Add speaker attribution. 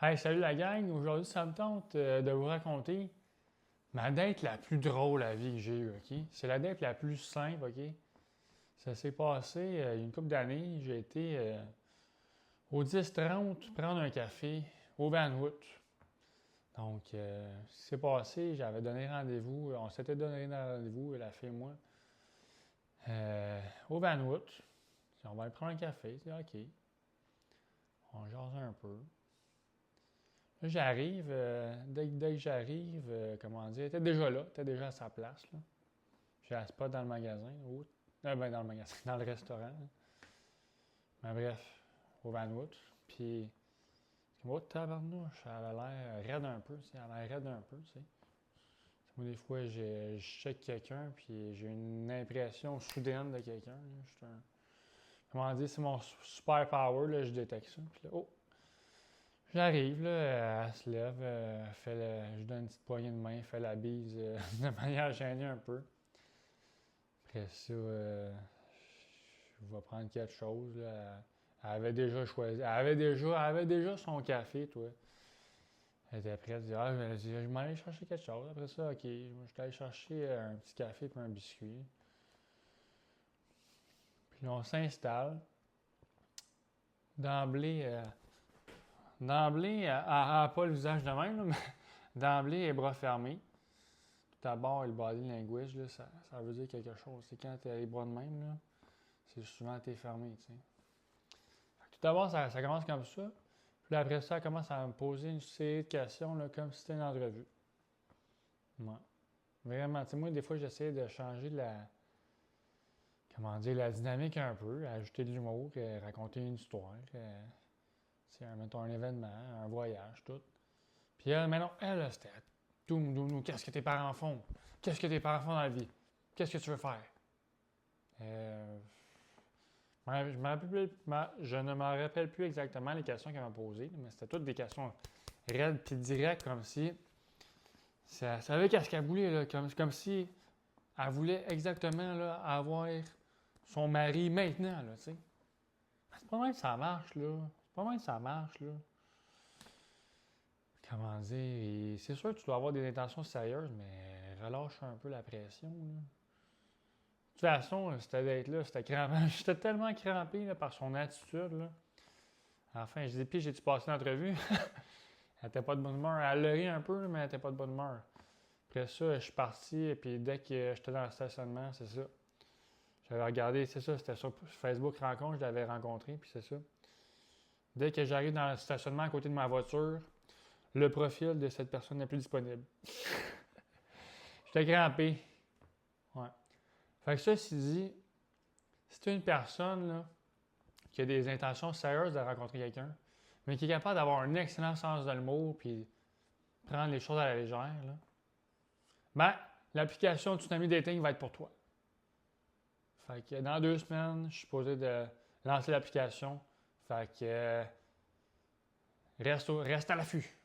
Speaker 1: Hey, salut la gang! Aujourd'hui, ça me tente de vous raconter ma date la plus drôle à vie que j'ai eue, OK? C'est la date la plus simple, OK? Ça s'est passé il y a une couple d'années. J'ai été au 10-30 prendre un café au Vanwood. Donc, ce qui s'est passé, j'avais donné rendez-vous, on s'était donné rendez-vous, la fille et moi, au Vanwood. On va aller prendre un café, c'est OK. On jase un peu. Là, j'arrive, dès que j'arrive, comment dire, elle était déjà là, elle était déjà à sa place, là. J'ai un spot dans le magasin, ben dans le magasin, dans le restaurant, là. Mais bref, au Vanwood. Puis, oh tabarnouche, elle a l'air raide un peu, tu sais, elle a l'air raide un peu, tu sais. Moi, des fois, je check quelqu'un, puis j'ai une impression soudaine de quelqu'un, là. Comment dire, c'est mon super power, là, je détecte ça. Puis là, oh! J'arrive, là, elle se lève, je donne une petite poignée de main, fait la bise de manière gênée un peu. Après ça, je vais prendre quelque chose, là. Elle avait déjà choisi, elle avait déjà son café, toi. Elle était prête, elle dit, je m'en allais chercher quelque chose. Après ça, OK, je suis allé chercher un petit café et un biscuit. Puis là, on s'installe. D'emblée, elle n'a pas le visage de même, là, mais d'emblée, les bras fermés. Tout d'abord, le body language, là, ça veut dire quelque chose. C'est quand tu as les bras de même, là, c'est souvent t'es fermé, tu sais. Tout d'abord, ça commence comme ça. Puis après ça, elle commence à me poser une série de questions, là, comme si c'était une entrevue. Ouais. Vraiment, tu sais, moi, des fois, j'essaie de changer comment dire, la dynamique un peu, ajouter de l'humour, raconter une histoire, mettons un événement, un voyage, tout. Puis elle, mais non, elle, c'était tout, qu'est-ce que tes parents font? Qu'est-ce que tes parents font dans la vie? Qu'est-ce que tu veux faire? Je ne me rappelle plus exactement les questions qu'elle m'a posées, mais c'était toutes des questions raides et directes, comme si elle savait qu'est-ce qu'elle voulait, là, comme si elle voulait exactement là, avoir son mari maintenant, là, tu sais. C'est pas mal que ça marche, là. C'est pas mal que ça marche, là. Comment dire? Et c'est sûr que tu dois avoir des intentions sérieuses, mais relâche un peu la pression, là. De toute façon, cette date-là, c'était crampant. J'étais tellement crampé là, par son attitude, là. Enfin, je dis, puis j'ai-tu passé l'entrevue? Elle était pas de bonne humeur. Elle l'a ri un peu, mais elle était pas de bonne humeur. Après ça, je suis parti, et puis dès que j'étais dans le stationnement, c'est ça. J'avais regardé, c'est ça, c'était sur Facebook Rencontre, je l'avais rencontré, puis c'est ça. Dès que j'arrive dans le stationnement à côté de ma voiture, le profil de cette personne n'est plus disponible. J'étais crampé. Ouais. Fait que ceci dit, si tu es une personne là, qui a des intentions sérieuses de rencontrer quelqu'un, mais qui est capable d'avoir un excellent sens de l'humour puis prendre les choses à la légère, là, ben, l'application Tsunami Dating va être pour toi. Fait que dans 2 semaines, je suis posé de lancer l'application. Fait que reste à l'affût.